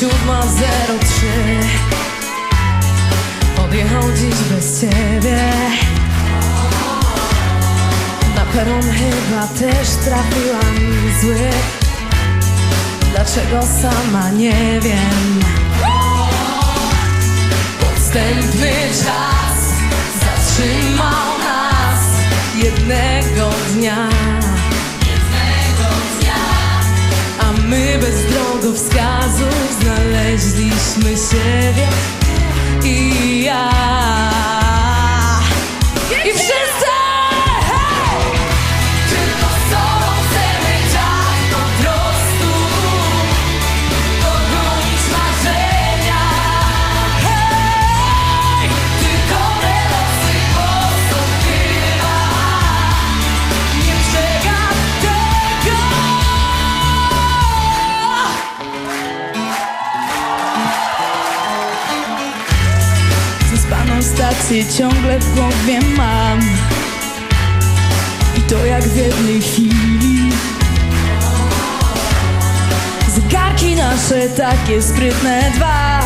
7:03 odjechał dziś bez ciebie. Na peron chyba też trafiła mi zły. Dlaczego sama nie wiem. Podstępny czas zatrzymał nas jednego dnia, a my bez drogowskazów znaleźliśmy siebie i ja. I wszyscy tylko sobą chcemy tak po prostu dogonić marzenia. Hej, tylko te losy posłuchiwa. Nie przegap tego. Zaspaną stację ciągle w głowie mam, i to jak w jednej chwili. Zegarki nasze takie sprytne dwa.